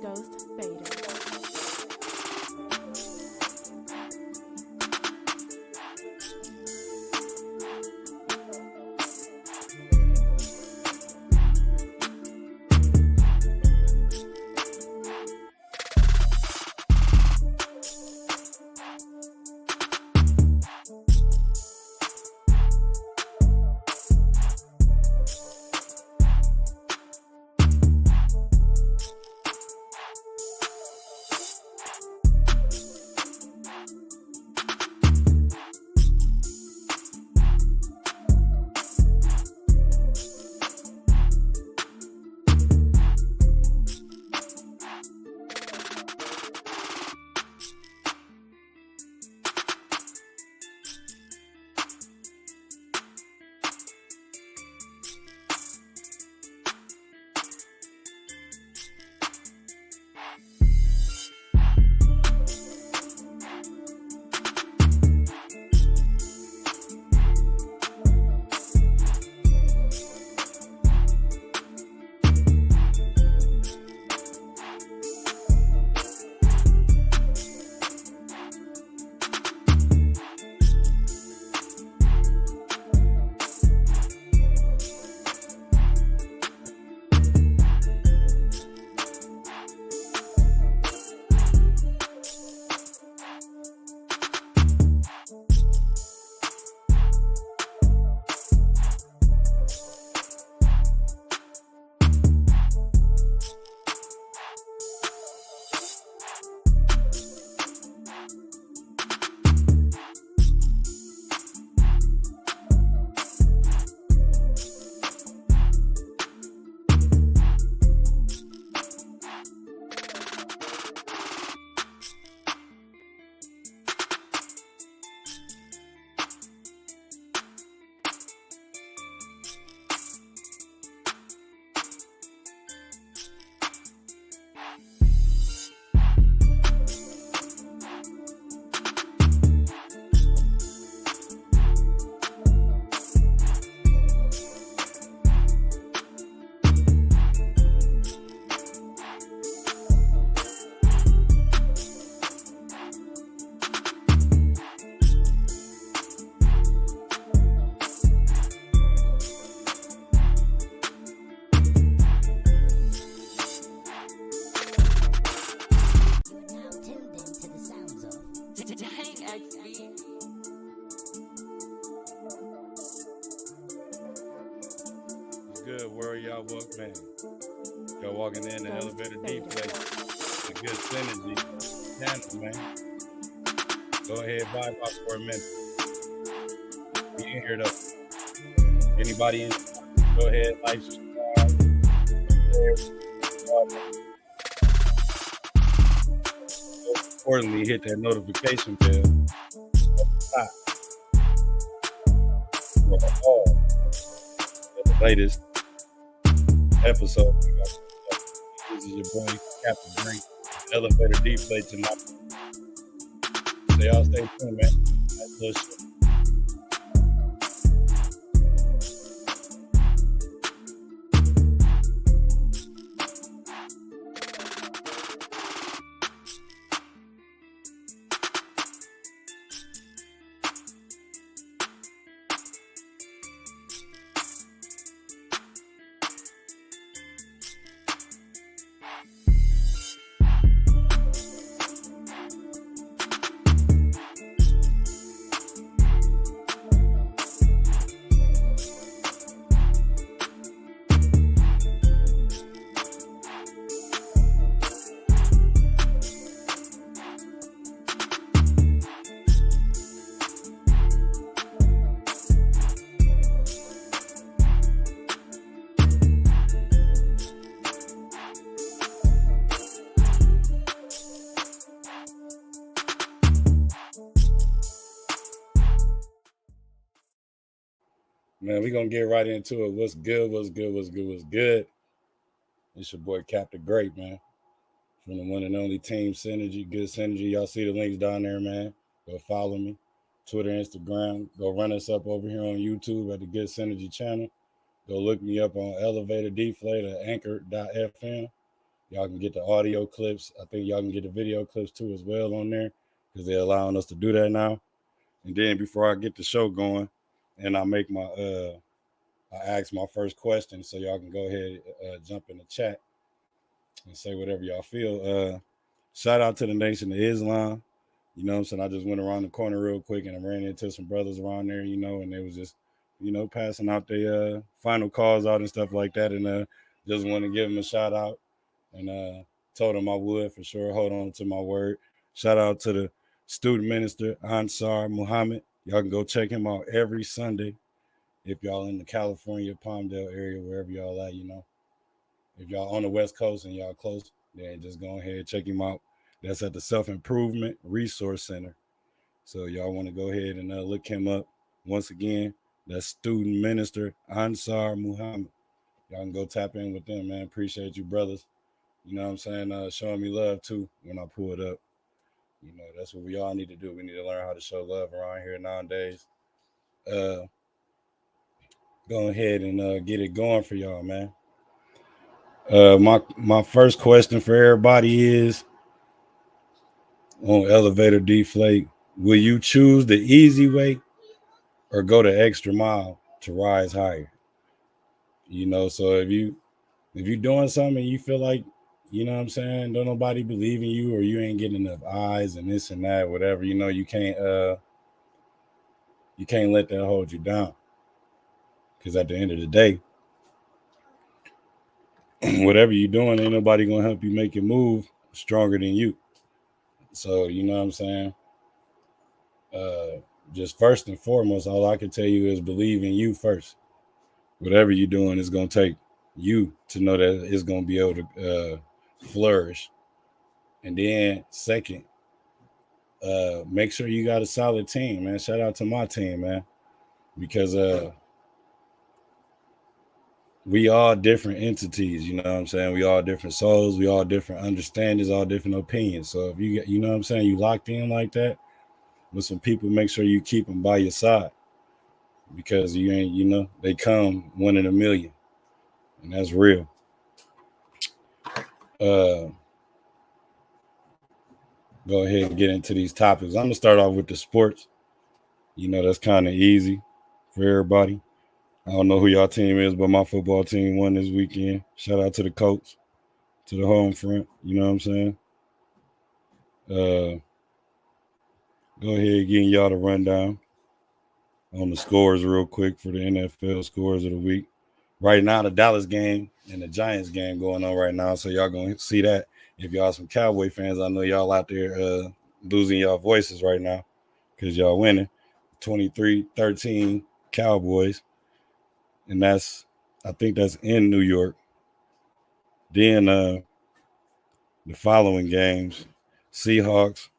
Ghost Beta. Good, where y'all walk, man? Y'all walking in the elevator deflate, the good synergy channel, man. Go ahead, vibe out for a minute. Be in here though. Anybody in? Go ahead, like, subscribe, share. Most importantly, hit that notification bell at the top for all the latest episode. This is your boy, Captain Drake, elevator deflate tonight. So y'all stay tuned, man. Nice little shit. Man, we're gonna get right into it. What's good? What's good? What's good? What's good? It's your boy Captain Great, man. From the one and only Team Synergy, Good Synergy. Y'all see the links down there, man. Go follow me. Twitter, Instagram. Go run us up over here on YouTube at the Good Synergy channel. Go look me up on Elevator Deflate at anchor.fm. Y'all can get the audio clips. I think y'all can get the video clips too as well on there because they're allowing us to do that now. And then before I get the show going and I make my I ask my first question, so y'all can go ahead jump in the chat and say whatever y'all feel. Shout out to the Nation of Islam. You know what I'm saying? I just went around the corner real quick and I ran into some brothers around there, you know, and they was just, you know, passing out their final calls out and stuff like that. And just want to give them a shout out and told them I would for sure. Hold on to my word. Shout out to the student minister, Ansar Muhammad. Y'all can go check him out every Sunday if y'all in the California, Palmdale area, wherever y'all at, you know. If y'all on the West Coast and y'all close, then just go ahead and check him out. That's at the Self-Improvement Resource Center. So y'all want to go ahead and look him up. Once again, that's student minister Ansar Muhammad. Y'all can go tap in with them, man. Appreciate you, brothers. You know what I'm saying? Showing me love, too, when I pull it up. You know, that's what we all need to do. We need to learn how to show love around here nowadays. Go ahead and get it going for y'all, man. My first question for everybody is on elevator deflate. Will you choose the easy way or go the extra mile to rise higher? You know, so if you're doing something and you feel like, you know what I'm saying, don't nobody believe in you or you ain't getting enough eyes and this and that, whatever, you know, you can't let that hold you down. Because at the end of the day, whatever you're doing, ain't nobody gonna help you make it move stronger than you. So, you know what I'm saying? Just first and foremost, all I can tell you is believe in you first. Whatever you're doing is going to take you to know that it's going to be able to flourish. And then second, make sure you got a solid team, man. Shout out to my team, man, because we all different entities, you know what I'm saying? We all different souls, we all different understandings, all different opinions. So if you know what I'm saying, you locked in like that with some people, make sure you keep them by your side because you ain't, you know, they come 1 in a million, and that's real. Go ahead and get into these topics. I'm gonna start off with the sports. You know, that's kind of easy for everybody. I don't know who y'all team is, but my football team won this weekend. Shout out to the coach, to the home front. You know what I'm saying? Go ahead, getting y'all the rundown on the scores real quick for the NFL scores of the week. Right now, the Dallas game and the Giants game going on right now, so y'all gonna see that. If y'all some Cowboy fans, I know y'all out there losing y'all voices right now because y'all winning 23-13 Cowboys, and I think that's in New York. Then the following games, Seahawks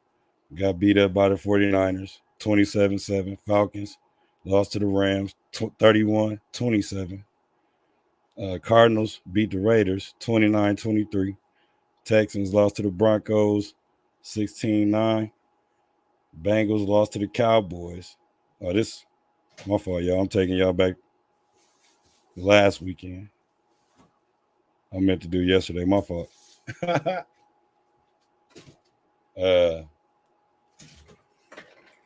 got beat up by the 49ers, 27-7. Falcons lost to the Rams, 31-27. Cardinals beat the Raiders, 29-23. Texans lost to the Broncos, 16-9. Bengals lost to the Cowboys. Oh, this my fault, y'all. I'm taking y'all back last weekend. I meant to do yesterday. My fault.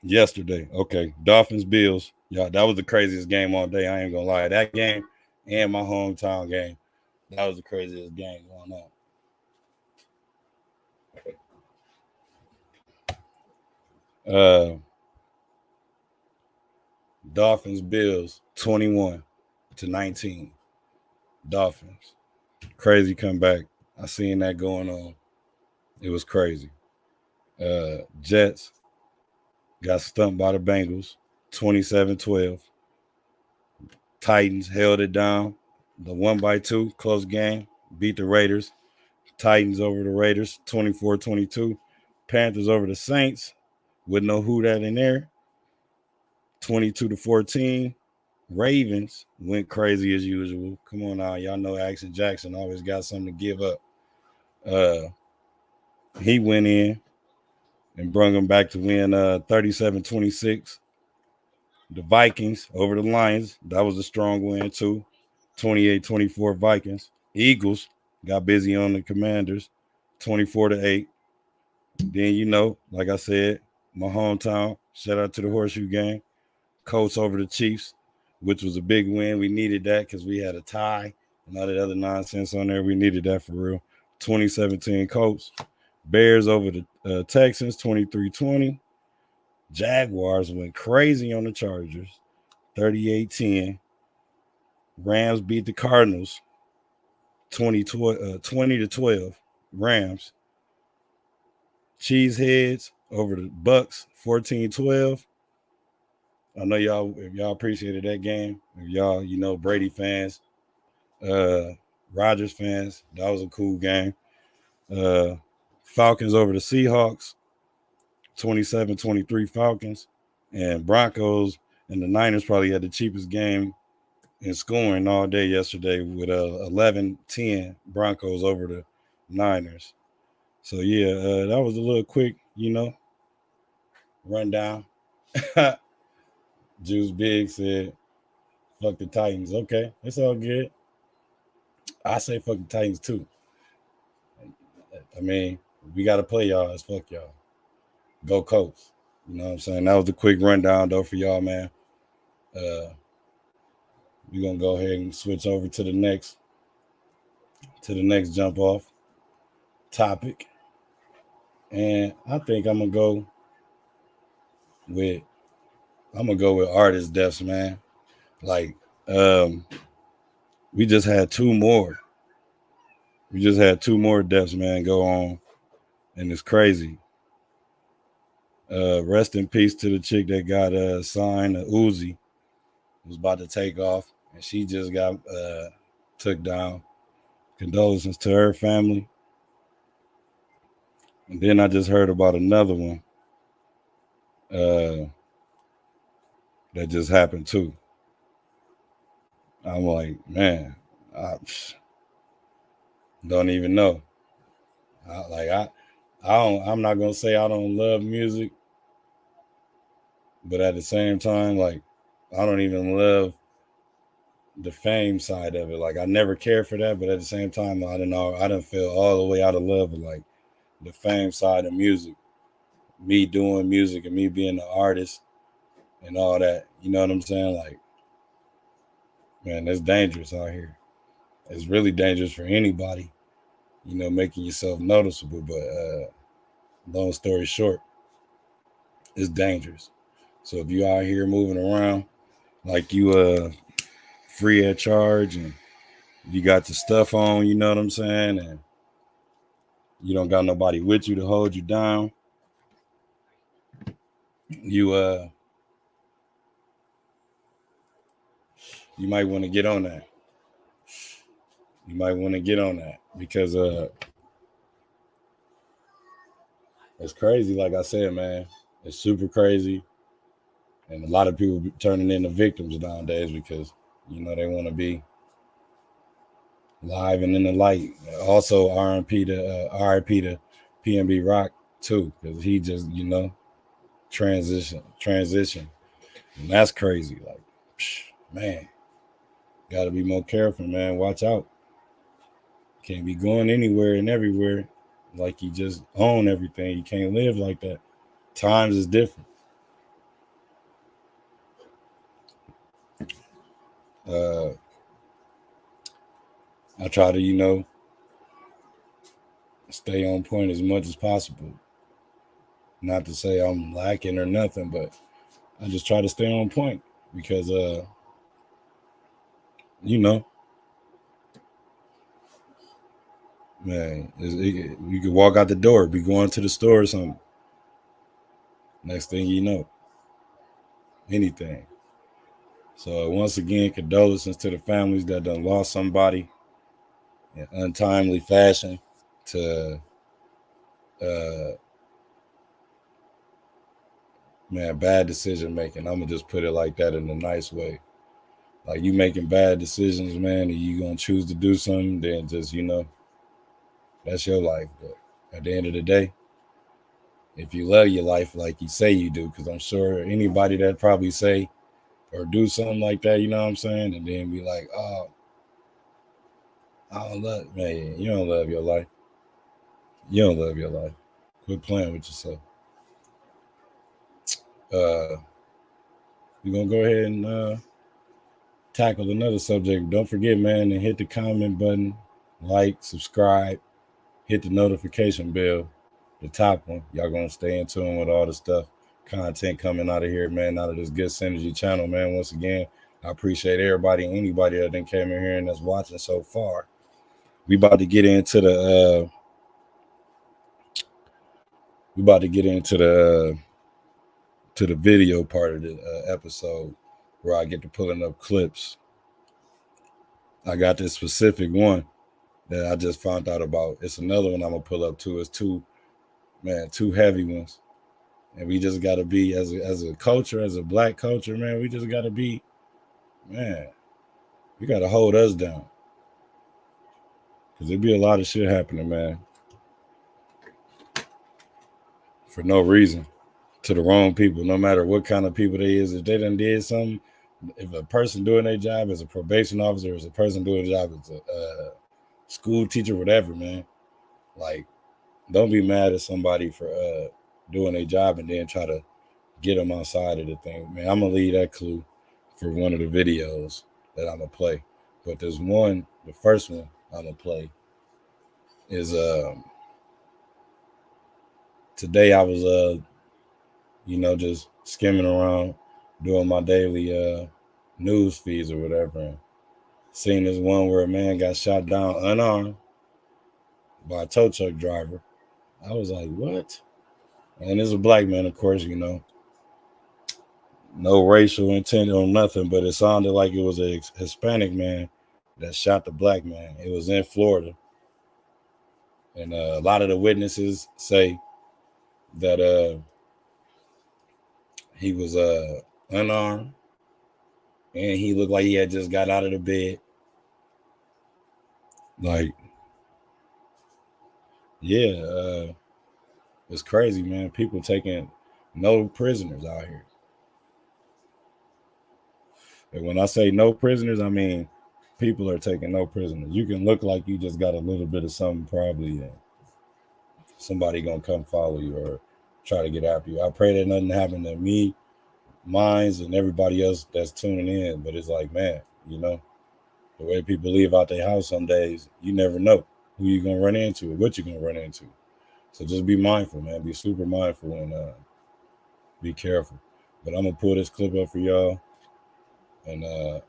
Yesterday. Okay. Dolphins, Bills. Y'all, that was the craziest game all day. I ain't gonna lie. That game and my hometown game. That was the craziest game going on. Dolphins, Bills, 21-19. Dolphins. Crazy comeback. I seen that going on. It was crazy. Jets got stumped by the Bengals, 27-12. Titans held it down. The 1-2, close game. Beat the Raiders. Titans over the Raiders, 24-22. Panthers over the Saints with no who that in there, 22-14. Ravens went crazy as usual. Come on now. Y'all know Action Jackson always got something to give up. He went in and brought them back to win 37-26. The Vikings over the Lions. That was a strong win too. 28-24 Vikings. Eagles got busy on the Commanders. 24-8. Then, like I said, my hometown. Shout out to the Horseshoe Gang. Colts over the Chiefs, which was a big win. We needed that because we had a tie and all that other nonsense on there. We needed that for real. 2017 Colts. Bears over the Texans, 23-20. Jaguars went crazy on the Chargers, 38-10. Rams beat the Cardinals, 20-12. Rams. Cheeseheads over the Bucks, 14-12. I know if y'all appreciated that game. If y'all, Brady fans, Rodgers fans, that was a cool game. Falcons over the Seahawks, 27-23 Falcons. And Broncos and the Niners probably had the cheapest game in scoring all day yesterday with 11-10 Broncos over the Niners. So, yeah, that was a little quick, rundown. Juice Big said, fuck the Titans. Okay, it's all good. I say fuck the Titans too. I mean, we got to play y'all as fuck y'all. Go Colts. You know what I'm saying? That was the quick rundown, though, for y'all, man. We're going to go ahead and switch over to the next jump off topic. And I think I'm going to go with artist deaths, man. Like, we just had two more. We just had two more deaths, man, go on. And it's crazy. Rest in peace to the chick that got signed. Uzi was about to take off, and she just got took down. Condolences to her family. And then I just heard about another one that just happened too. I'm like, man, I don't even know. I'm not gonna say I don't love music, but at the same time, like, I don't even love the fame side of it. Like, I never cared for that, but at the same time, I didn't feel all the way out of love with like the fame side of music. Me doing music and me being an artist and all that. You know what I'm saying? Like, man, it's dangerous out here. It's really dangerous for anybody, making yourself noticeable. But long story short, it's dangerous. So if you out here moving around like you free at charge and you got the stuff on, you know what I'm saying, and you don't got nobody with you to hold you down, you you might want to get on that. You might want to get on that because it's crazy. Like I said, man, it's super crazy, and a lot of people be turning into victims nowadays because they want to be live and in the light. Also, RIP to PNB Rock too, because he just transition, and that's crazy. Like, man, got to be more careful, man. Watch out. Can't be going anywhere and everywhere like you just own everything. You can't live like that. Times is different. I try to, stay on point as much as possible. Not to say I'm lacking or nothing, but I just try to stay on point because, you know, man, you could walk out the door, be going to the store or something. Next thing you know, anything. So once again, condolences to the families that done lost somebody in untimely fashion to, man, bad decision making. I'm gonna just put it like that in a nice way. Like you making bad decisions, man, and you gonna choose to do something, then just that's your life. But at the end of the day, if you love your life like you say you do, because I'm sure anybody that probably say or do something like that, you know what I'm saying, and then be like, oh, I don't love, man, you don't love your life. You don't love your life. Quit playing with yourself. Uh, we're gonna go ahead and tackle another subject. Don't forget, man, to hit the comment button, like, subscribe, hit the notification bell, the top one. Y'all gonna stay in tune with all the stuff, content coming out of here, man, out of this Good Synergy channel, man. Once again, I appreciate everybody, anybody that done came in here and that's watching so far. We about to get into the to the video part of the episode where I get to pulling up clips. I got this specific one that I just found out about. It's another one I'm gonna pull up too. It's two heavy ones, and we just gotta be as a culture, as a black culture, man. We just gotta be, man. We gotta hold us down because there be a lot of shit happening, man, for no reason to the wrong people. No matter what kind of people they is, if they done did something, if a person doing their job as a probation officer, as a person doing a job as a school teacher, whatever, man. Like, don't be mad at somebody for doing their job and then try to get them outside of the thing. Man, I'm gonna leave that clue for one of the videos that I'm gonna play. But there's one, the first one I'm gonna play is today I was just skimming around doing my daily news feeds or whatever, and seen this one where a man got shot down unarmed by a tow truck driver. I was like, what? And it's a black man, of course, no racial intent or nothing, but it sounded like it was a Hispanic man that shot the black man. It was in Florida. And a lot of the witnesses say that he was unarmed and he looked like he had just got out of the bed. Like, yeah, it's crazy, man. People taking no prisoners out here. And when I say no prisoners, I mean people are taking no prisoners. You can look like you just got a little bit of something, probably, and somebody gonna come follow you or try to get after you. I pray that nothing happened to me, mines, and everybody else that's tuning in. But it's like, man, the way people leave out their house some days, you never know who you're gonna run into or what you're gonna run into. So just be mindful, man. Be super mindful, and Be careful. But I'm gonna pull this clip up for y'all and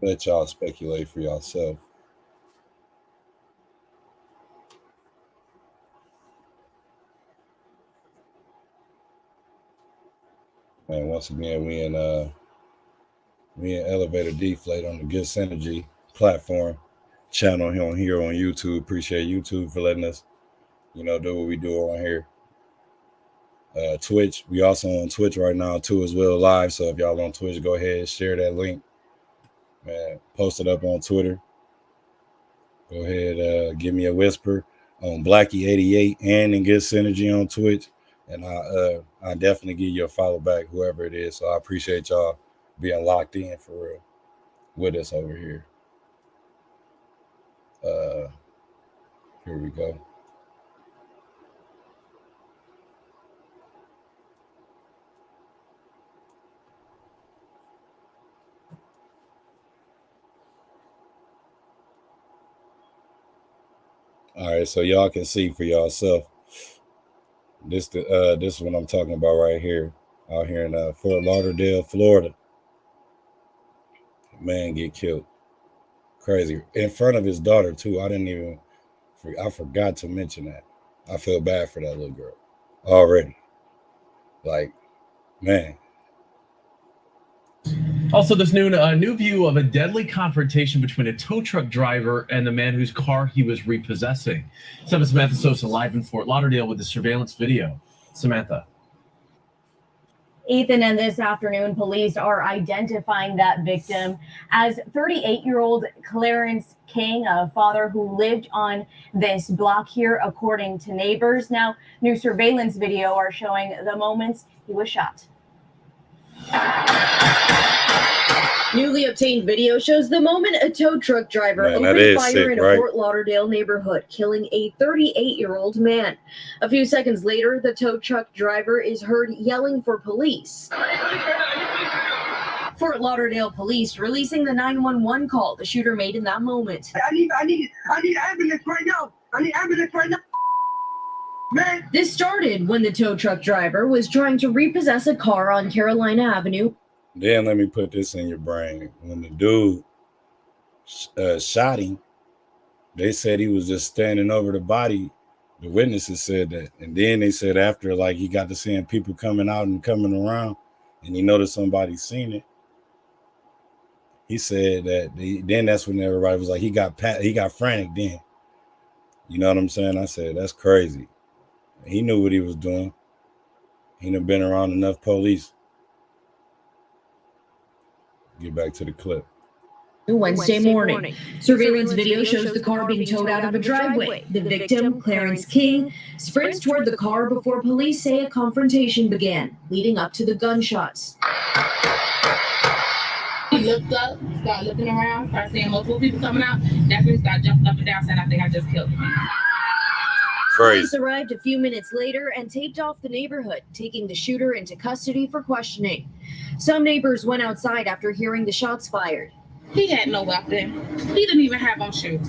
let y'all speculate for yourself. And once again, we in Elevator Deflate on the Good Synergy platform channel here on YouTube. Appreciate YouTube for letting us, do what we do on here. Twitch, we also on Twitch right now too as well, live. So if y'all on Twitch, go ahead, share that link, man. Post it up on Twitter. Go ahead, give me a whisper on Blackie88 and in Good Synergy on Twitch, and I definitely give you a follow back, whoever it is. So I appreciate y'all being locked in for real with us over here. Here we go. All right, so y'all can see for yourself. This is what I'm talking about right here, out here in Fort Lauderdale, Florida. Man get killed, crazy, in front of his daughter too. I forgot to mention that. I feel bad for that little girl already. Like, man. Also, this new view of a deadly confrontation between a tow truck driver and the man whose car he was repossessing. 7 Samantha Sosa live in Fort Lauderdale with the surveillance video. Samantha. Ethan, and this afternoon, police are identifying that victim as 38-year-old Clarence King, a father who lived on this block here, according to neighbors. Now, new surveillance video are showing the moments he was shot. Newly obtained video shows the moment a tow truck driver opened fire in a Fort Lauderdale neighborhood, killing a 38-year-old man. A few seconds later, the tow truck driver is heard yelling for police. Fort Lauderdale police releasing the 911 call the shooter made in that moment. I need ambulance right now. I need ambulance right now. Man. This started when the tow truck driver was trying to repossess a car on Carolina Avenue. Then let me put this in your brain. When the dude shot him, they said he was just standing over the body. The witnesses said that. And then they said after, like, he got to seeing people coming out and coming around, and he noticed somebody seen it. He said that then that's when everybody was like, he got frantic then. You know what I'm saying? I said, that's crazy. He knew what he was doing. He done been around enough police. Get back to the clip. Wednesday morning. Surveillance video shows the car being towed out of a driveway. The victim, Clarence King, sprints toward the car before police say a confrontation began, leading up to the gunshots. He looked up, started looking around, started seeing multiple people coming out. That's when he started jumping up and down, saying, I think I just killed him. Police arrived a few minutes later and taped off the neighborhood, taking the shooter into custody for questioning. Some neighbors went outside after hearing the shots fired. He had no weapon. He didn't even have on shoes.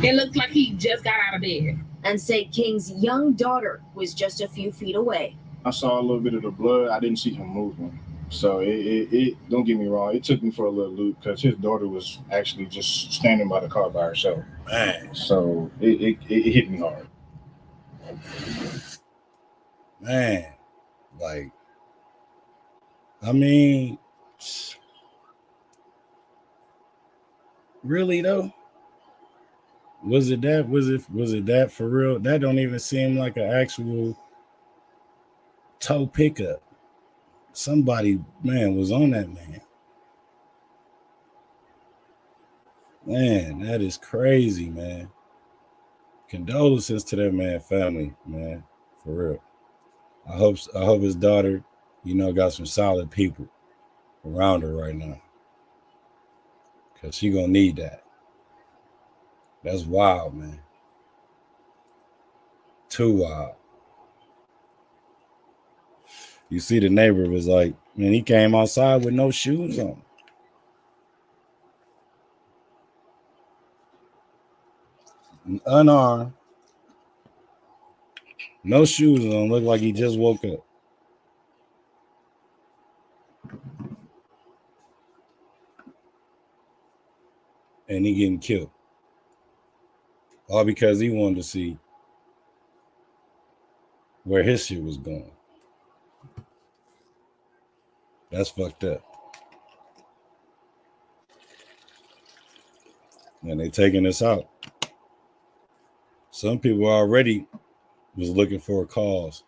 It looked like he just got out of bed. And say King's young daughter was just a few feet away. I saw a little bit of the blood. I didn't see him moving. So it don't get me wrong, it took me for a little loop because his daughter was actually just standing by the car by herself. Man. So it hit me hard. Man, like, I mean, really though? Was it that? Was it that for real? That don't even seem like an actual tow pickup. Somebody, man, was on that man. Man, that is crazy, man. Condolences to that man's family, man, for real. I hope his daughter, got some solid people around her right now, because she gonna need that. That's wild, man. Too wild. You see, the neighbor was like, man, he came outside with no shoes on. Unarmed. No shoes on. Look like he just woke up. And he getting killed. All because he wanted to see where his shit was going. That's fucked up. And they taking this out. Some people already was looking for a cause.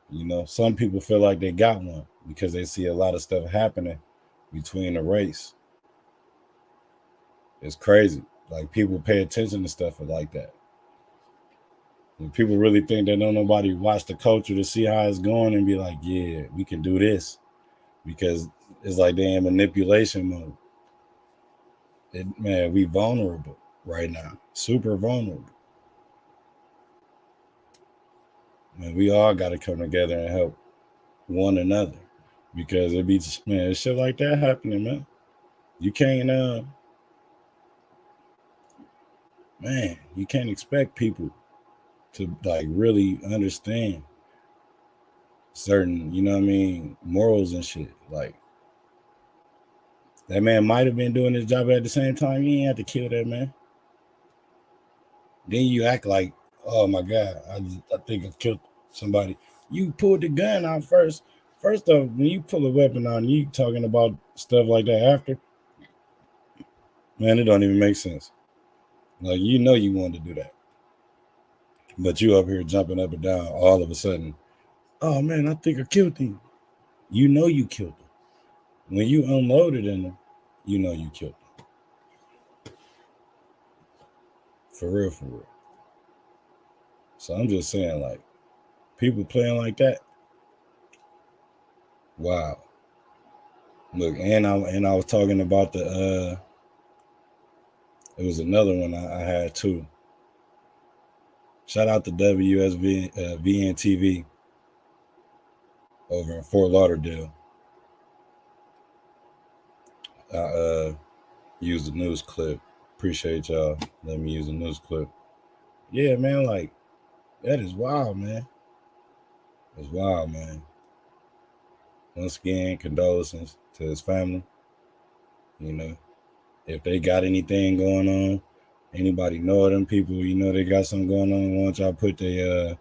You know, some people feel like they got one because they see a lot of stuff happening between the race. It's crazy. Like, people pay attention to stuff like that. And people really think that don't nobody watch the culture to see how it's going and be like, yeah, we can do this. Because it's like they in manipulation mode. Man, we vulnerable right now. Super vulnerable. Man, we all got to come together and help one another. Because it be, man, shit like that happening, man. You can't, man, you can't expect people to like really understand certain, you know what I mean, morals and shit. Like, that man might have been doing his job at the same time. You ain't have to kill that man. Then you act like, oh my God, I think I killed somebody. You pulled the gun out first. First off, when you pull a weapon on, you talking about stuff like that after. Man, it don't even make sense. Like, you know you wanted to do that. But you up here jumping up and down all of a sudden. Oh man, I think I killed him. You know you killed him. When you unloaded in him, you know you killed him. For real, for real. So I'm just saying, like, people playing like that. Wow. Look, and I was talking about the it was another one I had too. Shout out to WSV VNTV over in Fort Lauderdale. I used the news clip. Appreciate y'all letting me use the news clip. Yeah, man, like, that is wild, man. It's wild, man. Once again, condolences to his family. You know, if they got anything going on, anybody know them people, you know, they got something going on, why don't y'all put their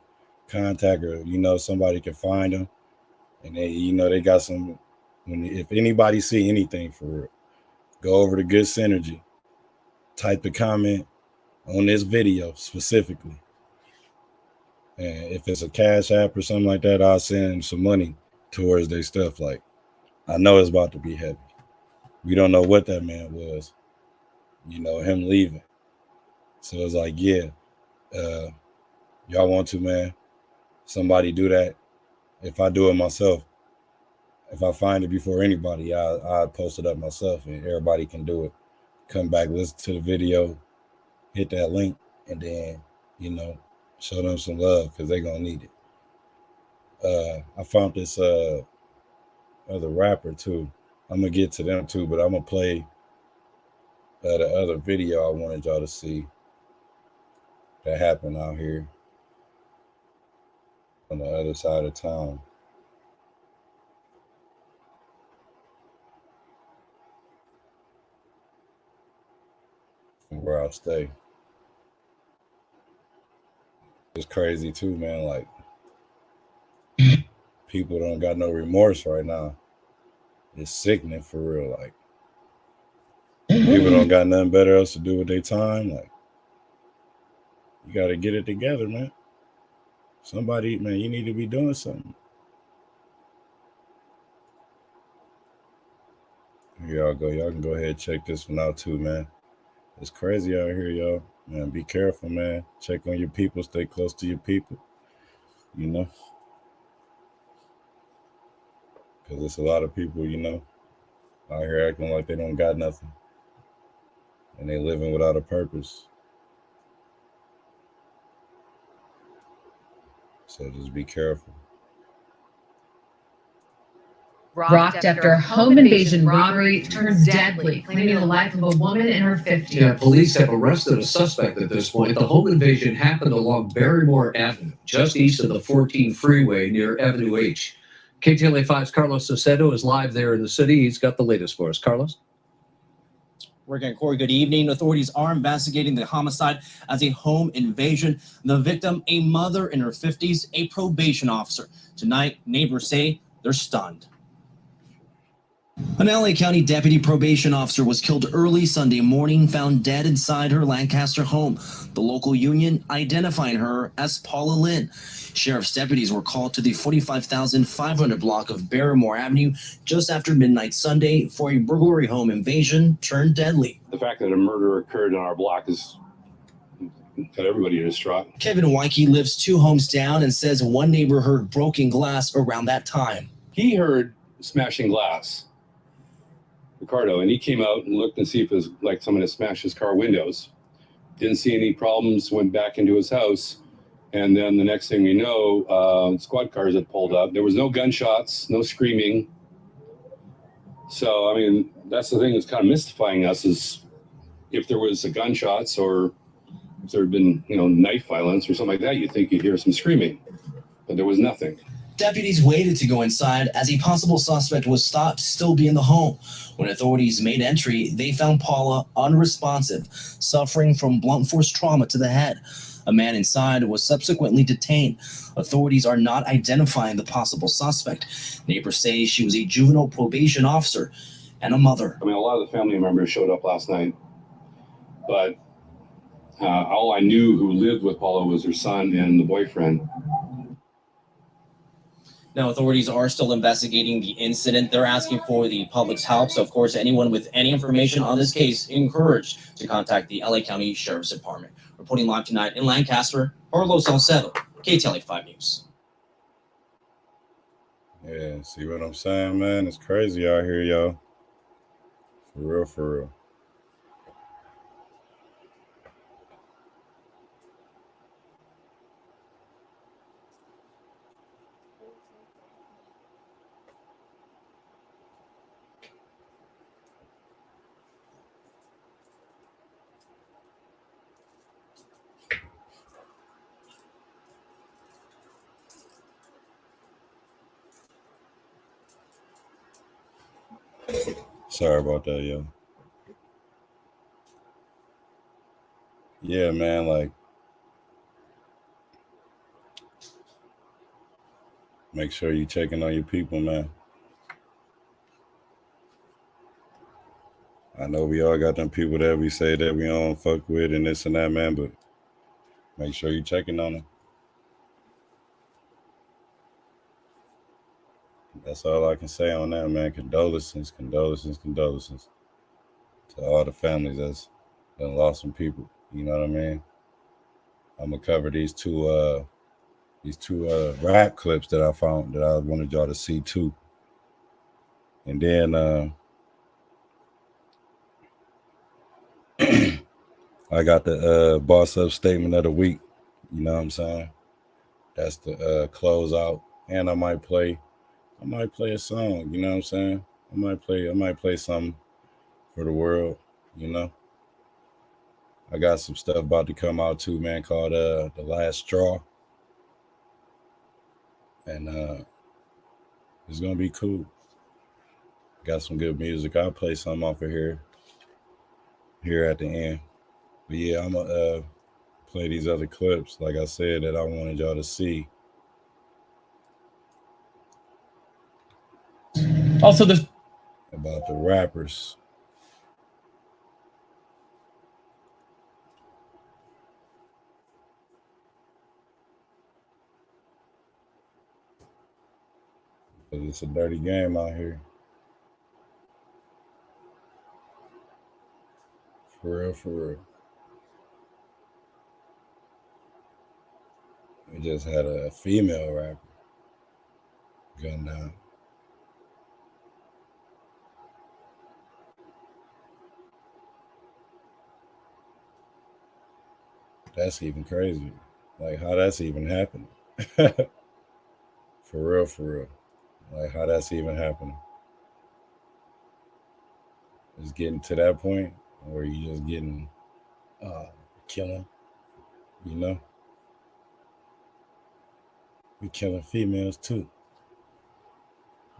contact, or, you know, somebody can find them. And they, you know, they got some, if anybody see anything for real, go over to Good Synergy, type the comment on this video specifically. And if it's a Cash App or something like that, I'll send some money towards their stuff. Like, I know it's about to be heavy. We don't know what that man was, you know, him leaving. So it's like, yeah, y'all want to, man, somebody do that. If I do it myself, if I find it before anybody, I'll post it up myself and everybody can do it. Come back, listen to the video, hit that link, and then, you know, show them some love because they're going to need it. I found this other rapper too. I'm going to get to them too, but I'm going to play the other video I wanted y'all to see that happened out here on the other side of town. From where I stay. It's crazy too, man. Like, people don't got no remorse right now. It's sickening for real. Like, people don't got nothing better else to do with their time. Like, you got to get it together, man. Somebody, man, you need to be doing something. Here y'all go. Y'all can go ahead and check this one out too, man. It's crazy out here, y'all. Man, be careful, man. Check on your people. Stay close to your people. You know? Because there's a lot of people, you know, out here acting like they don't got nothing. And they living without a purpose. So just be careful. rocked after a home invasion robbery turns deadly, claiming the life of a woman in her 50s. Yeah, police have arrested a suspect at this point. The home invasion happened along Barrymore Avenue, just east of the 14 freeway near Avenue H. KTLA 5's Carlos Saucedo is live there in the city. He's got the latest for us. Carlos? Again, Corey, good evening. Authorities are investigating the homicide as a home invasion. The victim, a mother in her 50s, a probation officer. Tonight, neighbors say they're stunned. An LA County deputy probation officer was killed early Sunday morning, found dead inside her Lancaster home. The local union identifying her as Paula Lynn. Sheriff's deputies were called to the 45,500 block of Barrymore Avenue just after midnight Sunday for a burglary home invasion turned deadly. The fact that a murder occurred on our block has got everybody distraught. Kevin Wyke lives 2 homes down and says one neighbor heard broken glass around that time. He heard smashing glass, Ricardo, and he came out and looked and see if it was like someone had smashed his car windows. Didn't see any problems, went back into his house. And then the next thing we know, squad cars had pulled up. There was no gunshots, no screaming. So, I mean, that's the thing that's kind of mystifying us is if there was a gunshots or if there had been, knife violence or something like that, you'd think you'd hear some screaming. But there was nothing. Deputies waited to go inside as a possible suspect was thought to still be in the home. When authorities made entry, they found Paula unresponsive, suffering from blunt force trauma to the head. A man inside was subsequently detained. Authorities are not identifying the possible suspect. Neighbors say she was a juvenile probation officer and a mother. I mean, a lot of the family members showed up last night, but all I knew who lived with Paula was her son and the boyfriend. Now, authorities are still investigating the incident. They're asking for the public's help. So, of course, anyone with any information on this case encouraged to contact the LA County Sheriff's Department. Reporting live tonight in Lancaster, Carlos Salcedo, KTLA 5 News. Yeah, see what I'm saying, man? It's crazy out here, y'all. For real, for real. Sorry about that, yo. Yeah, man, like, make sure you checking on your people, man. I know we all got them people that we say that we don't fuck with and this and that, man, but make sure you checking on them. That's all I can say on that, man. Condolences, condolences, condolences to all the families that's done lost some people. You know what I mean? I'm gonna cover these two rap clips that I found that I wanted y'all to see too. And then I got the boss up statement of the week. You know what I'm saying? That's the close out. And I might play a song, you know what I'm saying? I might play something for the world, you know. I got some stuff about to come out too, man, called The Last Straw. And it's gonna be cool. Got some good music. I'll play some off of here at the end. But yeah, I'm gonna play these other clips, like I said, that I wanted y'all to see. Also, this about the rappers. It's a dirty game out here. For real, for real. We just had a female rapper gunned down. That's even crazy. Like how that's even happening. For real, for real. Like how that's even happening. It's getting to that point where you just getting killing, you know. We killing females too.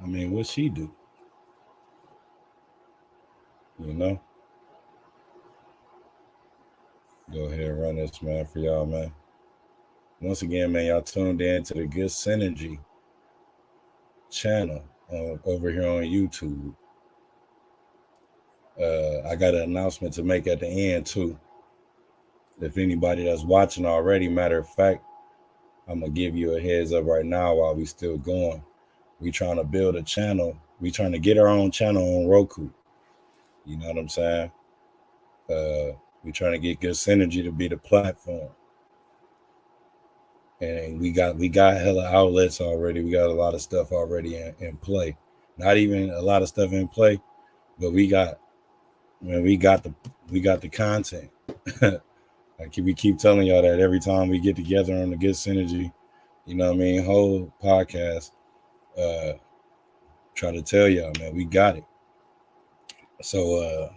I mean, what she do? You know? Go ahead and run this, man, for y'all, man. Once again, man, y'all tuned in to the Good Synergy channel over here on YouTube. I got an announcement to make at the end, too. If anybody that's watching already, matter of fact, I'm going to give you a heads up right now while we still going. We trying to build a channel. We trying to get our own channel on Roku. You know what I'm saying? We trying to get Good Synergy to be the platform. And we got hella outlets already. We got a lot of stuff already in play. Not even a lot of stuff in play, but we got the content. We keep telling y'all that every time we get together on the Good Synergy, you know what I mean, whole podcast, try to tell y'all, man, we got it. So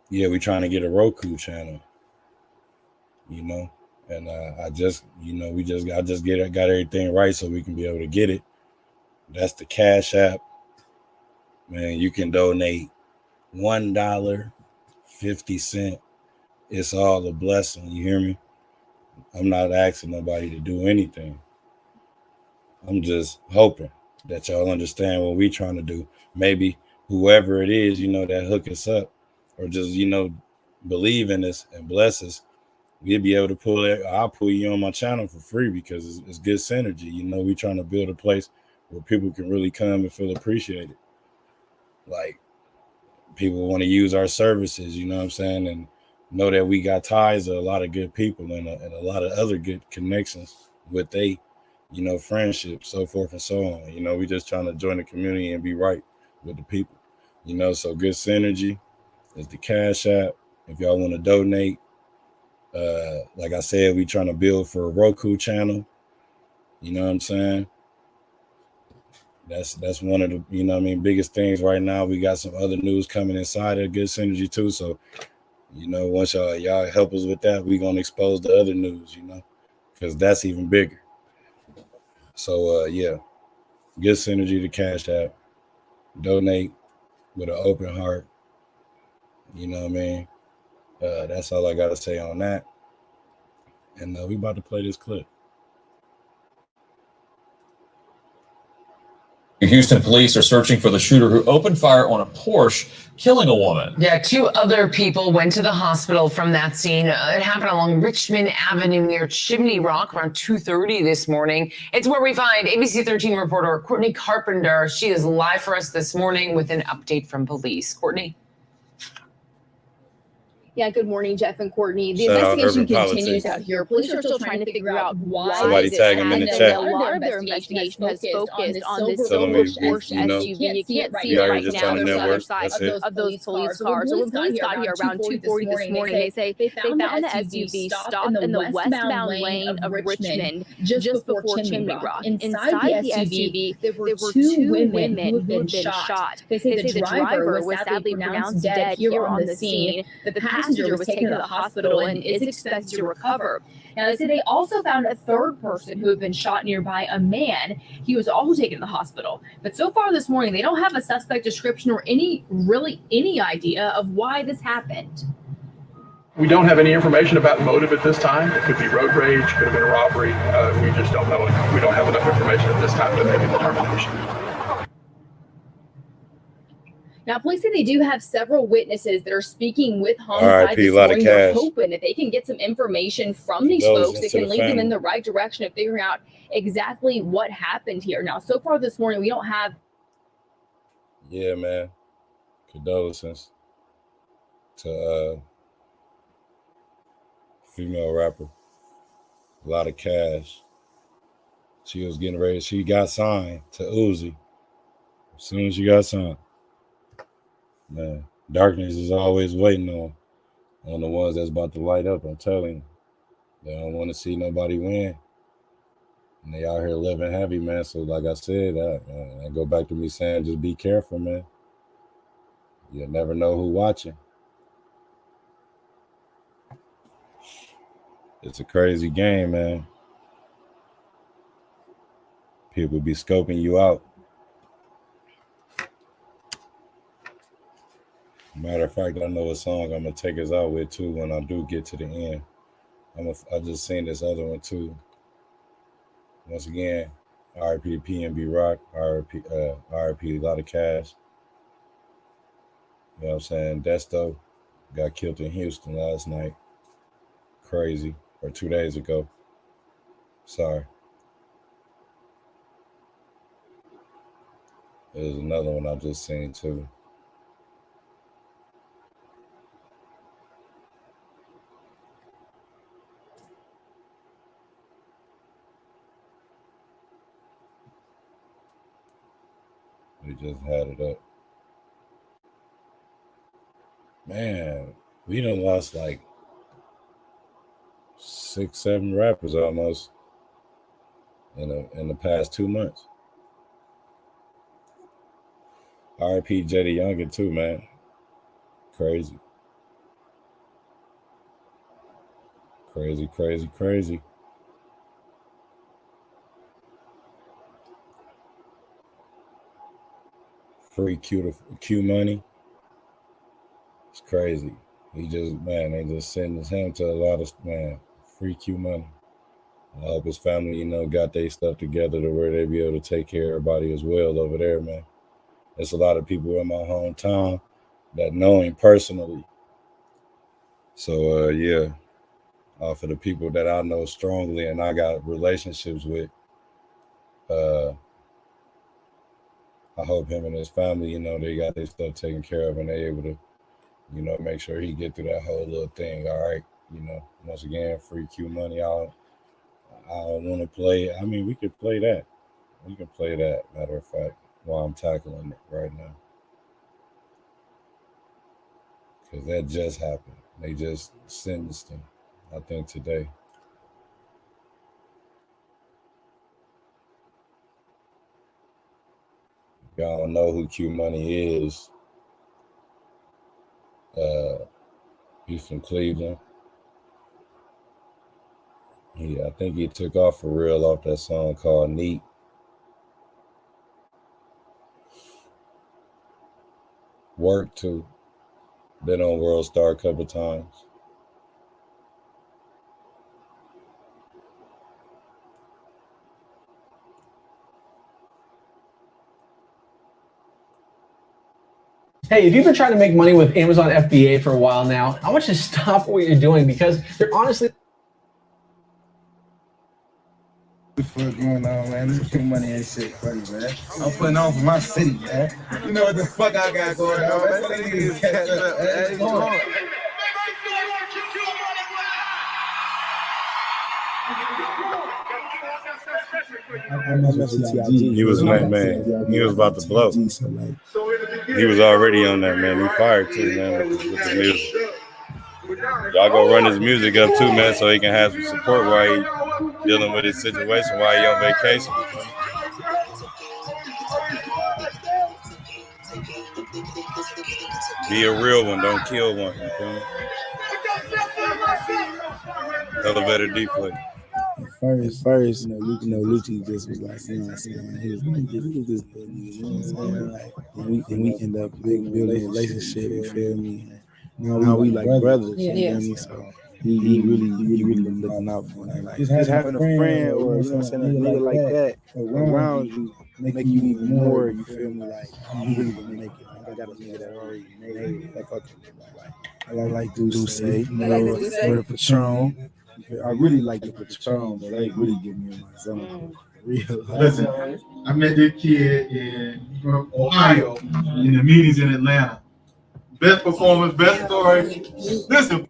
yeah, we trying to get a Roku channel, you know. And I just got everything right so we can be able to get it. That's the Cash App. Man, you can donate $1.50. It's all a blessing. You hear me? I'm not asking nobody to do anything. I'm just hoping that y'all understand what we trying to do. Maybe whoever it is, you know, that hook us up or just, you know, believe in us and bless us. We'll be able to pull it. I'll pull you on my channel for free because it's Good Synergy. You know, we trying to build a place where people can really come and feel appreciated. Like, people want to use our services, you know what I'm saying? And know that we got ties to a lot of good people and a lot of other good connections with you know, friendships, so forth and so on. You know, we just trying to join the community and be right with the people. You know, so Good Synergy is the Cash App. If y'all want to donate, like I said, we trying to build for a Roku channel. You know what I'm saying? That's one of the, you know what I mean, biggest things right now. We got some other news coming inside of Good Synergy too. So, you know, once y'all help us with that, we gonna expose the other news, you know, because that's even bigger. So yeah, Good Synergy, the Cash App. Donate with an open heart. You know what I mean? That's all I gotta say on that. And we about to play this clip. Houston police are searching for the shooter who opened fire on a Porsche, killing a woman. Yeah, 2 other people went to the hospital from that scene. It happened along Richmond Avenue near Chimney Rock around 2:30 this morning. It's where we find ABC 13 reporter Courtney Carpenter. She is live for us this morning with an update from police. Courtney. Yeah, good morning, Jeff and Courtney. The investigation continues out here. Police are still trying to figure out why somebody tag them in the chat. A lot of their investigation has focused on this silver Porsche SUV. You can't see it right now. There's the other side of those police cars. So when police got here around 2:40 this morning, they say they found the SUV stopped in the westbound lane of Richmond just before Chimney Rock. Inside the SUV, there were 2 women who had been shot. They say the driver was sadly pronounced dead here on the scene. The passenger was taken to the hospital and is expected to recover. Now, they say they also found a 3rd person who had been shot nearby, a man. He was also taken to the hospital. But so far this morning, they don't have a suspect description or any idea of why this happened. We don't have any information about motive at this time. It could be road rage, could have been a robbery. We just don't know. We don't have enough information at this time to make a determination. Now, police say they do have several witnesses that are speaking with homicide this morning. They're hoping that they can get some information from these folks that can lead them in the right direction of figuring out exactly what happened here. Now, so far this morning, we don't have. Yeah, man. Condolences to female rapper. A lot of cash. She was getting ready. She got signed to Uzi. As soon as she got signed. Man, darkness is always waiting on the ones that's about to light up. I'm telling you, they don't want to see nobody win, and they out here living heavy, man. So, like I said, I go back to me saying, just be careful, man. You never know who watching. It's a crazy game, man. People be scoping you out. Matter of fact, I know a song I'm gonna take us out with too when I do get to the end. I just seen this other one too. Once again, RIP PNB Rock, RIP a lot of cash. You know what I'm saying? Desto got killed in Houston last night. Crazy. Or 2 days ago. Sorry. There's another one I just seen too. We just had it up. Man, we done lost like 6, 7 rappers almost in the past 2 months. RIP JD Youngin too, man. Crazy. Crazy, crazy, crazy. Free Q Money. It's crazy. He just, man, they just sentenced him to a lot of, man, free Q Money. I hope his family, got their stuff together to where they be able to take care of everybody as well over there, man. There's a lot of people in my hometown that know him personally. So, yeah, for the people that I know strongly and I got relationships with, I hope him and his family, they got their stuff taken care of and they able to, make sure he get through that whole little thing. All right. Once again, free Q Money. I don't want to play. I mean, we could play that. We can play that, matter of fact, while I'm tackling it right now. Because that just happened. They just sentenced him, I think, today. Y'all don't know who Q Money is. He's from Cleveland. I think he took off for real off that song called Neat. Work too. Been on World Star a couple times. Hey, if you've been trying to make money with Amazon FBA for a while now, I want you to stop what you're doing because they're honestly... What's going on, man? This Q Money ain't shit funny, man. I'm putting on for my city, man. You know what the fuck I got going on, man. Let niggas catch up. Hey, go on. He was man. He was about to blow. He was already on that, man. He fired too, man, with the music. Y'all go run his music up too, man, so he can have some support while he dealing with his situation, while he on vacation. Be a real one, don't kill one. You feel me? Elevator Deflate. First, Lucci just was like, you know what I'm saying? He was like, look at this good nigga, you know what I'm saying? Like, and we end up building a relationship, you feel me? Now we like brothers, you feel me? So he really been looking out for me. Like, just having a friend or, you know what I'm saying, a nigga like that around you, make you even more, you feel me? Like, I'm really gonna make it. Like, I got a nigga that already made it. Like, fuck you, like, I like Duce, you know, or the Patron. I really like the Patron, but they really get me in my zone. Real. Listen, I met this kid from Ohio in the meetings in Atlanta. Best performance, best story. Listen.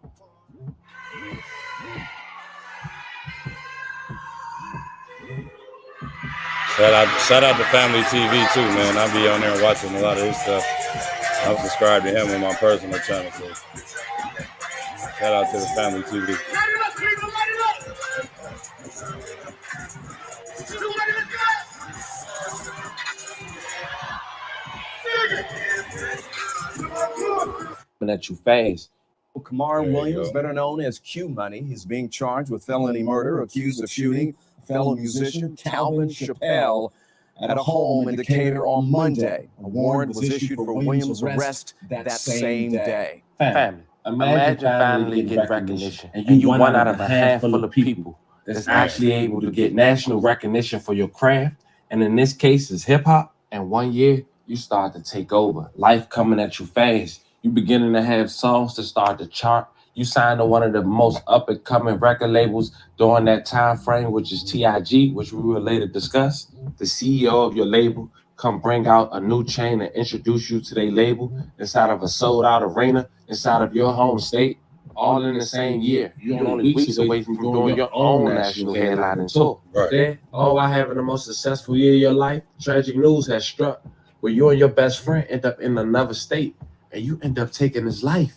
Shout out to Family TV too, man. I'll be on there watching a lot of his stuff. I'm subscribed to him on my personal channel. So shout out to the Family TV. coming at you fast. Kamar There you Williams, go. better known as Q Money, is being charged with felony murder, accused of shooting fellow musician Calvin Chappelle at a home in Decatur on Monday. A warrant was issued for Williams' arrest that same day. Family. Imagine finally getting recognition, and you one out of a handful of people that's actually able to get national recognition for your craft. And in this case, it's hip hop. And 1 year, you start to take over. Life coming at you fast. You beginning to have songs to start to chart. You signed to one of the most up and coming record labels during that time frame, which is TIG, which we will later discuss. The CEO of your label come bring out a new chain and introduce you to their label inside of a sold out arena inside of your home state, all in the same year. You're only weeks away from doing your own national headlining tour. Right. Then, all while having the most successful year of your life, tragic news has struck where you and your best friend end up in another state and you end up taking his life.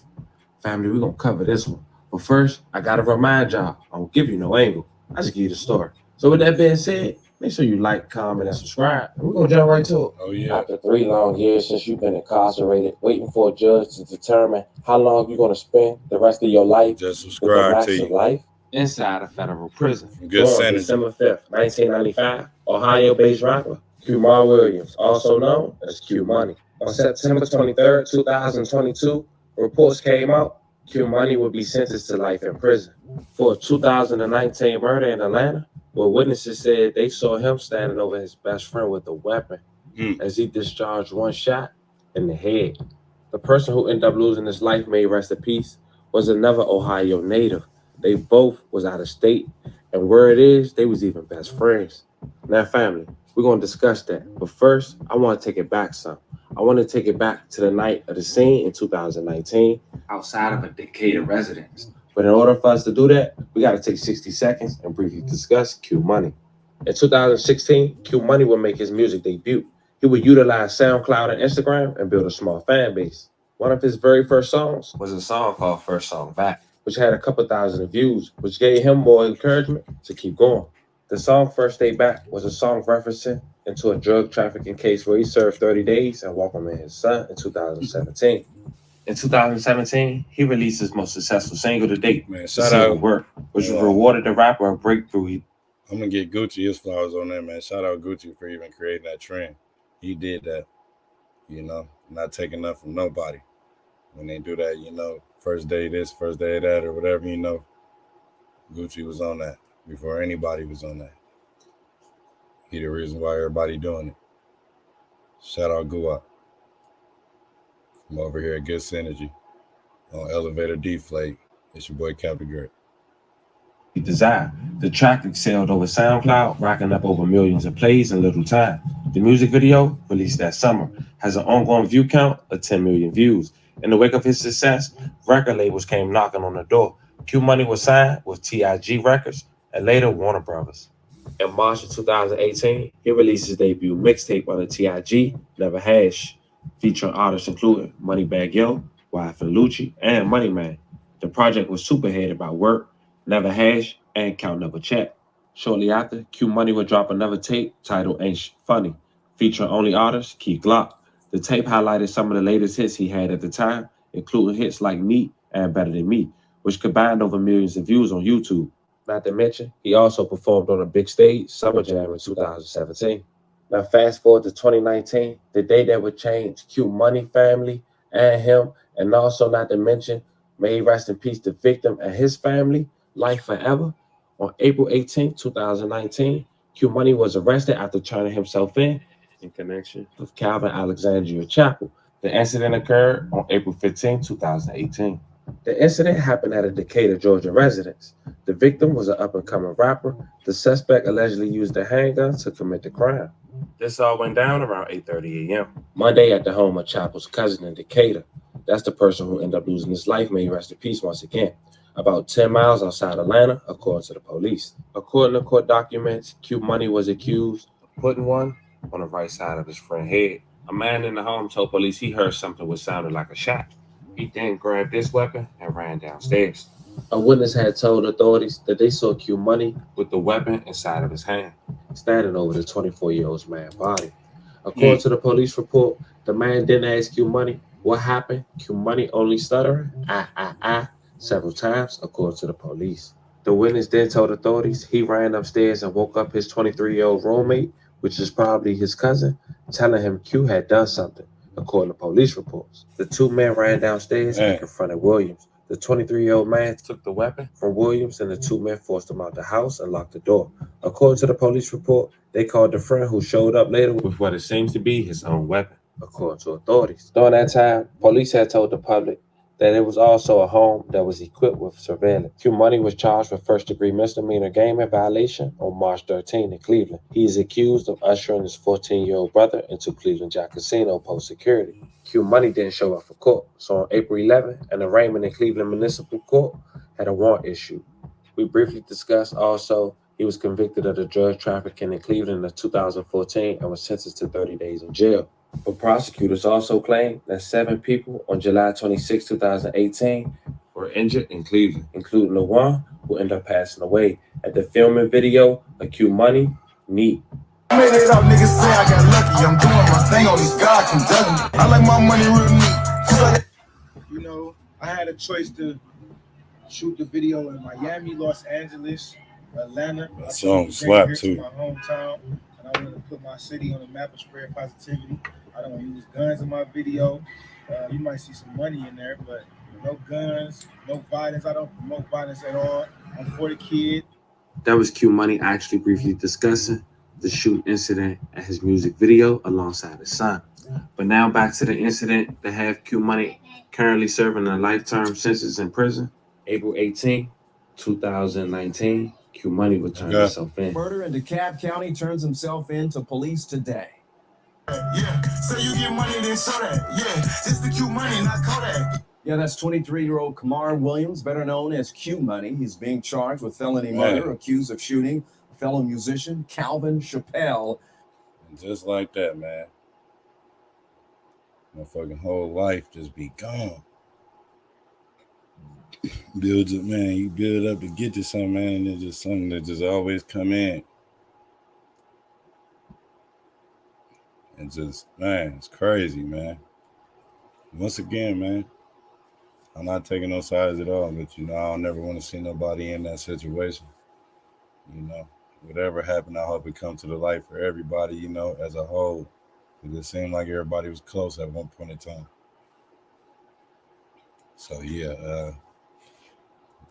Family, we're gonna cover this one. But first, I gotta remind y'all, I don't give you no angle. I just give you the story. So with that being said, make sure you like, comment, and subscribe. And we're gonna jump right to it. Oh yeah. After 3 long years since you've been incarcerated, waiting for a judge to determine how long you're gonna spend the rest of your life Just with the subscribe racks to of you. life inside a federal prison. Good Born synergy. December 5th, 1995, Ohio-based rapper Kumar Williams, also known as Q Money. On September 23rd, 2022, reports came out Q Money would be sentenced to life in prison for a 2019 murder in Atlanta, where witnesses said they saw him standing over his best friend with a weapon as he discharged one shot in the head. The person who ended up losing his life, may rest in peace, was another Ohio native. They both was out of state, and where it is, they was even best friends. Now, family, we're going to discuss that. But first, I want to take it back some. I want to take it back to the night of the scene in 2019 outside of a Decatur residence. But in order for us to do that, we got to take 60 seconds and briefly discuss Q Money. In 2016, Q Money would make his music debut. He would utilize SoundCloud and Instagram and build a small fan base. One of his very first songs was a song called First Song Back, which had a couple thousand views, which gave him more encouragement to keep going. The song First Day Back was a song referencing into a drug trafficking case where he served 30 days and welcomed in his son in 2017. In 2017, he released his most successful single to date, Man, shout Single out. Work, which rewarded the rapper a breakthrough. I'm gonna get Gucci his flowers on that, man. Shout out Gucci for even creating that trend. He did that, you know, not taking nothing from nobody. When they do that, you know, first day this, first day that, or whatever, you know, Gucci was on that before anybody was on that. He the reason why everybody doing it. Shout out Guap. I'm over here at Good Synergy on Elevator Deflate. It's your boy Captain Great. Desire. The track excelled over SoundCloud, racking up over millions of plays in little time. The music video, released that summer, has an ongoing view count of 10 million views. In the wake of his success, record labels came knocking on the door. Q Money was signed with TIG Records and later Warner Brothers. In March of 2018, he released his debut mixtape on the TIG, Never Hash, featuring artists including Moneybagg Yo, Wife and Lucci, and Money Man. The project was superheaded by Work, Never Hash, and Count Never Check. Shortly after, Q Money would drop another tape titled Ain't Funny, featuring only artist Key Glock. The tape highlighted some of the latest hits he had at the time, including hits like Me and Better Than Me, which combined over millions of views on YouTube. Not to mention, he also performed on a big stage, Summer Jam in 2017. Now fast forward to 2019, the day that would change Q Money family and him, and also not to mention, may rest in peace the victim and his family, life forever. On April 18, 2019, Q Money was arrested after turning himself in connection with Calvin Alexandria Chapel. The incident occurred on April 15, 2018. The incident happened at a Decatur, Georgia residence. The victim was an up-and-coming rapper. The suspect allegedly used a handgun to commit the crime. This all went down around 8:30 a.m. Monday at the home of Chapel's cousin in Decatur. That's the person who ended up losing his life, may he rest in peace once again. About 10 miles outside Atlanta, according to the police. According to court documents, Q Money was accused of putting one on the right side of his friend's head. A man in the home told police he heard something which sounded like a shot. He then grabbed this weapon and ran downstairs. A witness had told authorities that they saw Q Money with the weapon inside of his hand, standing over the 24-year-old man's body. According to the police report, the man didn't ask Q Money What happened? Q Money only stuttering several times, according to the police. The witness then told authorities he ran upstairs and woke up his 23-year-old roommate, which is probably his cousin, telling him Q had done something, according to police reports. The two men ran downstairs and confronted Williams. The 23-year-old man took the weapon from Williams, and the two men forced him out the house and locked the door. According to the police report, they called the friend who showed up later with what it seems to be his own weapon, according to authorities. During that time, police had told the public that it was also a home that was equipped with surveillance. Q Money was charged with first-degree misdemeanor gaming violation on March 13 in Cleveland. He is accused of ushering his 14-year-old brother into Cleveland Jack Casino post-security. Q Money didn't show up for court, so on April 11, an arraignment in Cleveland Municipal Court had a warrant issued. We briefly discussed also he was convicted of the drug trafficking in Cleveland in 2014 and was sentenced to 30 days in jail. But prosecutors also claim that 7 people on July 26, 2018 were injured in Cleveland, including the one who ended up passing away at the filming video of Q Money, Neat. I made it up, niggas say I got lucky. I'm doing my thing, only God can judge me. I like my money real neat. You know, I had a choice to shoot the video in Miami, Los Angeles, Atlanta. That song slap too. My hometown, and I wanted to put my city on the map of spread positivity. I don't use guns in my video. You might see some money in there, but no guns, no violence. I don't promote violence at all. I'm for the kid. That was Q Money actually briefly discussing the shooting incident at his music video alongside his son. But now back to the incident that have Q Money currently serving a lifetime sentence in prison. April 18, 2019, Q Money would turn himself in. Murder in DeKalb County turns himself in to police today. Yeah, so you get money, then show that. Yeah, it's the Q Money, not Kodak. Yeah, that's 23-year-old Kamar Williams, better known as Q Money. He's being charged with felony murder, accused of shooting a fellow musician, Calvin Chappelle. And just like that, man. My fucking whole life just be gone. Builds up, man. You build up to get to something, man, and it's just something that just always come in. And just, man, it's crazy, man. Once again, man, I'm not taking no sides at all, but, you know, I don't never want to see nobody in that situation. You know, whatever happened, I hope it comes to the light for everybody, you know, as a whole. Because it seemed like everybody was close at one point in time. So, yeah,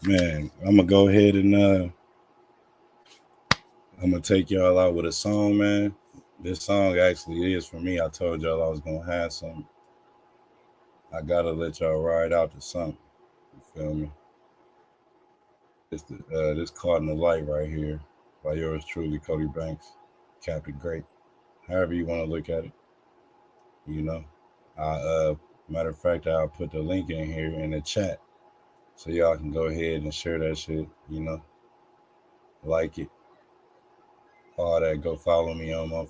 man, I'm going to go ahead and I'm going to take y'all out with a song, man. This song actually is for me. I told y'all I was going to have some. I got to let y'all ride out to something. You feel me? This Caught in the Light right here by yours truly, Cody Banks, Captain Great. However you want to look at it. You know, matter of fact, I'll put the link in here in the chat so y'all can go ahead and share that shit, you know, like it. All that, go follow me on my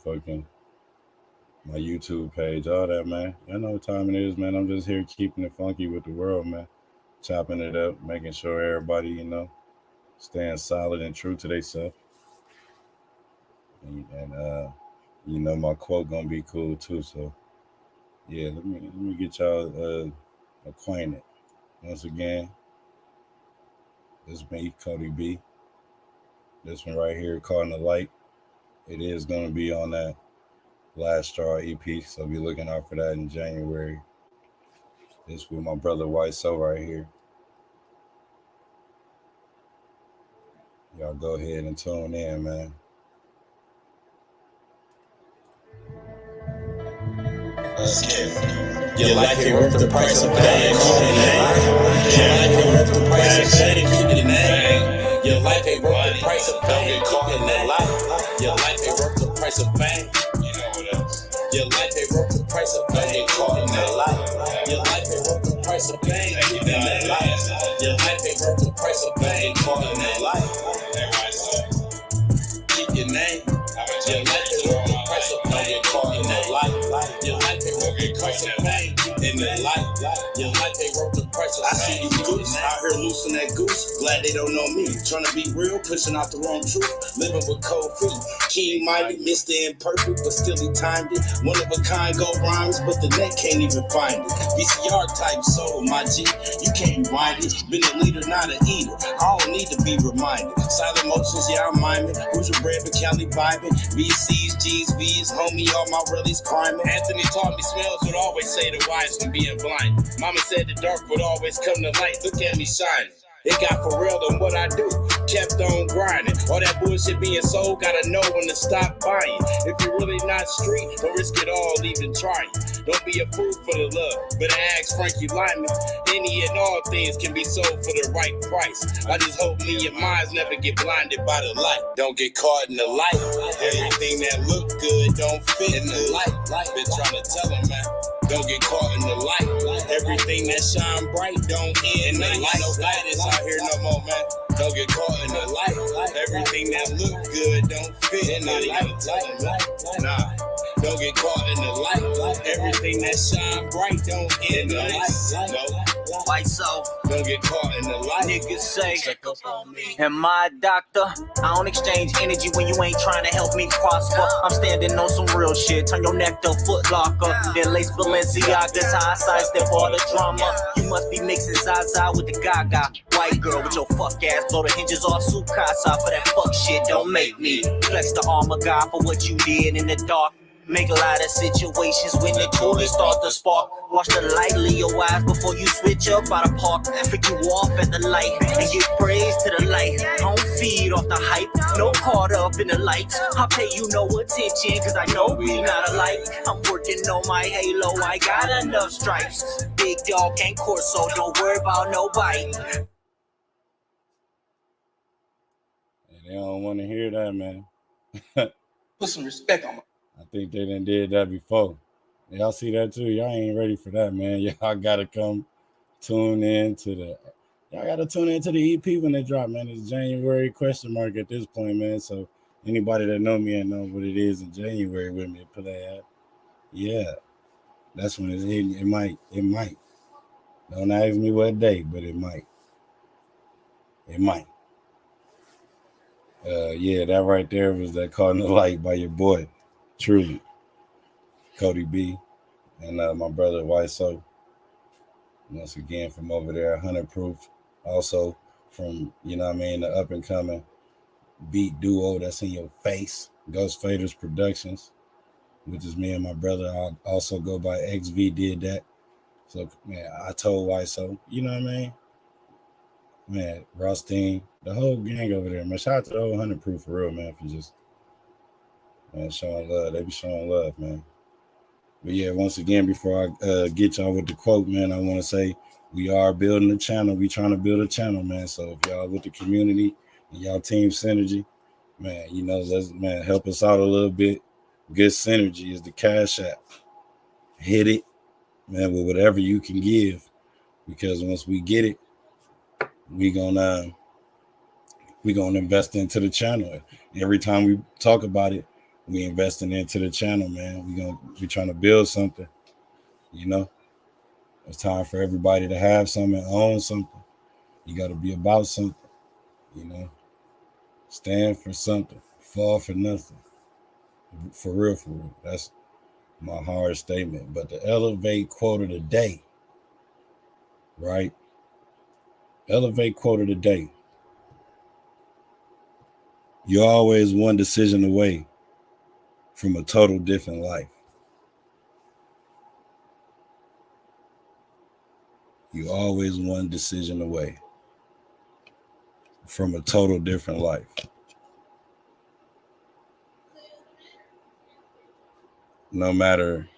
YouTube page, all that, man. Y'all know what time it is, man. I'm just here keeping it funky with the world, man. Chopping it up, making sure everybody, you know, staying solid and true to themselves. And you know, my quote gonna be cool too. So yeah, let me get y'all acquainted. Once again, this is me, Cody B. This one right here, Caught in the Light. It is going to be on that Last Straw EP, so be looking out for that in January. This with my brother White Soul right here. Y'all go ahead and tune in, man. Your life ain't worth the price of fame. Your life ain't worth the price of fame. Keep it in name. Your life ain't worth the price of fame. Keep it in that life. Your life ain't worth the price of fame. You know what else? Your life ain't worth the price of fame. Caught in that life. Your life ain't worth the price of fame. Keep it in that life. Your life ain't worth the price of fame. Caught in that life. Keep your name. Your life ain't worth the price of fame. Caught in that life. Your life ain't worth the price of fame. In that life, your life ain't worth the price of fame. I see you goose out here loosing that goose. Glad they don't know me. Trying to be real, pushing out the wrong truth. Living with cold feet. King-minded, Mr. Imperfect, but still he timed it. One of a kind gold rhymes, but the net can't even find it. VCR type soul, my G. You can't rewind it. Been a leader, not an eater. I don't need to be reminded. Silent motions, yeah, I'm miming. Who's your bread, but Cali vibing. BC's, G's, V's, homie, all my reallys climbing. Anthony taught me smells would always say the wise from being blind. Mama said the dark would always come to light. Look at me shining. It got for real than what I do. Kept on grinding. All that bullshit being sold, gotta know when to stop buying. If you're really not street, don't risk it all, even trying. Don't be a fool for the love, but ask Frankie Lyman. Any and all things can be sold for the right price. I just hope me and minds never get blinded by the light. Don't get caught in the light. Everything that look good don't fit in the light. Been trying to tell them, man. Don't get caught in the light. Everything that shine bright don't end in the light. No light is out here no more, man. Don't get caught in the light. Everything that look good don't fit in the light. Nah. Don't get caught in the light. Everything that shine bright don't end in the light. No. Why so? Don't get caught in the light. Niggas say, check up on me. Am I a doctor? I don't exchange energy when you ain't trying to help me prosper. I'm standing on some real shit. Turn your neck to Foot Locker. Then lace Balenciagas, high sidestep all the drama. You must be mixing Zaza with the Gaga. White girl with your fuck ass. Blow the hinges off Sukasa for that fuck shit. Don't make me flex the armor guy for what you did in the dark. Make a lot of situations when the tourists start to spark. Watch the light leave your eyes before you switch up out of park. Freak you off at the light and give praise to the light. Don't feed off the hype, no caught up in the lights. I pay you no attention cause I know we not alike. I'm working on my halo, I got enough stripes. Big dog can't court, so don't worry about no bite. They don't want to hear that, man. Put some respect on my. I think they done did that before. Y'all see that too? Y'all ain't ready for that, man. Y'all gotta come tune in to the. Y'all gotta tune into the EP when they drop, man. It's January ? At this point, man. So anybody that know me and know what it is in January with me, play that. Yeah, that's when it's hitting. It might. Don't ask me what day, but it might. Yeah, that right there was that Caught in the Light by your boy. Truly, Cody B, and my brother YSO. Once again from over there, 100 Proof. Also from, the up and coming beat duo that's in your face, Ghost Faders Productions, which is me and my brother. I also go by XV, did that. So, man, I told YSO, you know what I mean? Man, Rothstein, the whole gang over there, man. Shout out to the whole 100 Proof for real, man, for just. Man, showing love. They be showing love, man. But yeah, once again, before I get y'all with the quote, man, I want to say we are building a channel. We trying to build a channel, man. So if y'all with the community and y'all team synergy, man, let's help us out a little bit. Good synergy is the Cash App. Hit it, man, with whatever you can give, because once we get it, we gonna invest into the channel. Every time we talk about it, we investing into the channel, man. We trying to build something, It's time for everybody to have something, own something. You got to be about something, Stand for something, fall for nothing. For real. That's my hard statement. But the Elevate quote of the day, right? Elevate quote of the day. You're always one decision away from a total different life. You're always one decision away from a total different life. No matter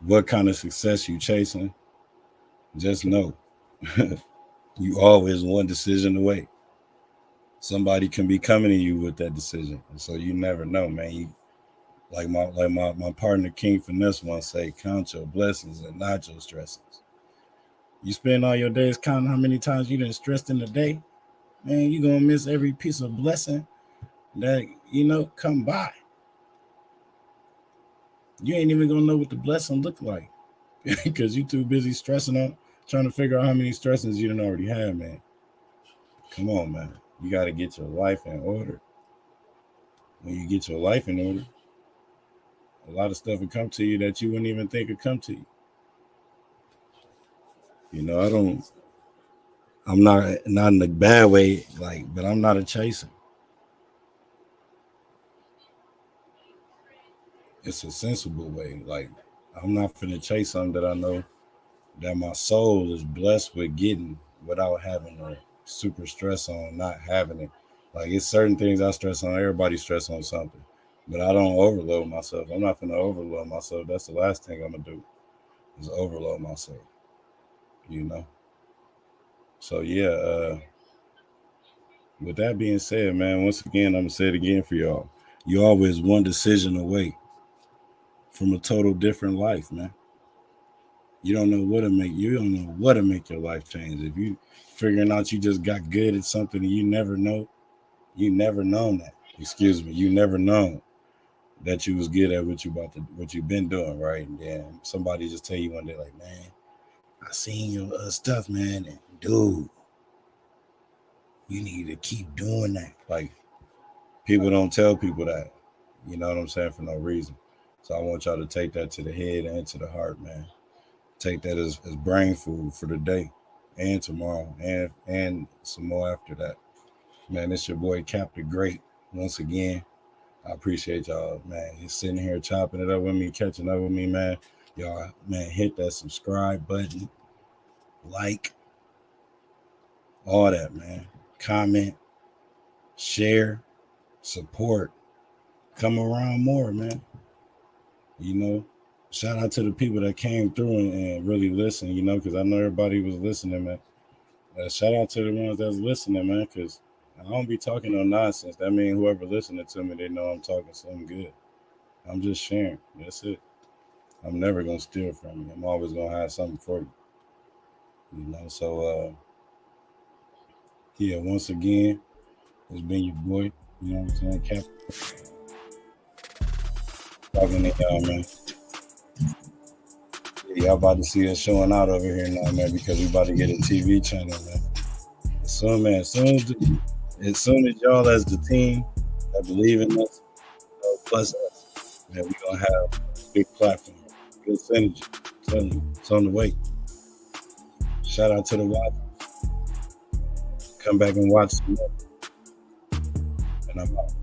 what kind of success you're chasing, just know you always one decision away. Somebody can be coming to you with that decision. And so you never know, man. Like my partner King Finesse once say, count your blessings and not your stresses. You spend all your days counting how many times you done stressed in a day, man, you're gonna miss every piece of blessing that come by. You ain't even gonna know what the blessing look like because you too busy stressing trying to figure out how many stressors you done already had, man. Come on, man. You got to get your life in order. When you get your life in order, a lot of stuff will come to you that you wouldn't even think would come to you. You know, I'm not in a bad way, like, but I'm not a chaser. It's a sensible way. Like, I'm not finna chase something that I know that my soul is blessed with getting without having to super stress on not having it. Like, it's certain things I stress on. Everybody stress on something, but I don't overload myself. I'm not finna overload myself. That's the last thing I'm gonna do is overload myself, you know? So yeah, with that being said, man, once again, I'm gonna say it again for y'all. You always one decision away from a total different life, man. You don't know what to make. You don't know what to make your life change. If you figuring out you just got good at something and you never known that. Excuse me, you never known that you was good at what you've been doing, right? And then somebody just tell you one day, like, man, I seen your stuff, man, and dude, you need to keep doing that. Like, people don't tell people that, you know what I'm saying, for no reason. So I want y'all to take that to the head and to the heart, man. Take that as brain food for the day and tomorrow and some more after that. Man, it's your boy Cap the Great. Once again, I appreciate y'all, man. He's sitting here chopping it up with me, catching up with me, man. Y'all, man, hit that subscribe button, like, all that, man. Comment, share, support. Come around more, man. You know, shout out to the people that came through and really listened, you know, because I know everybody was listening, man. Shout out to the ones that's listening, man, because I don't be talking no nonsense. That means whoever listening to me, they know I'm talking something good. I'm just sharing. That's it. I'm never going to steal from you. I'm always going to have something for you. You know, so, yeah, once again, it's been your boy, you know what I'm saying, Cap. Talking to y'all, man. Yeah, y'all about to see us showing out over here now, man, because we about to get a TV channel, man. So, man, as soon as y'all as the team that believe in us, plus us, man, we gonna have a big platform, good synergy. I'm telling you, it's on the way. Shout out to the watchers. Come back and watch some more. And I'm out.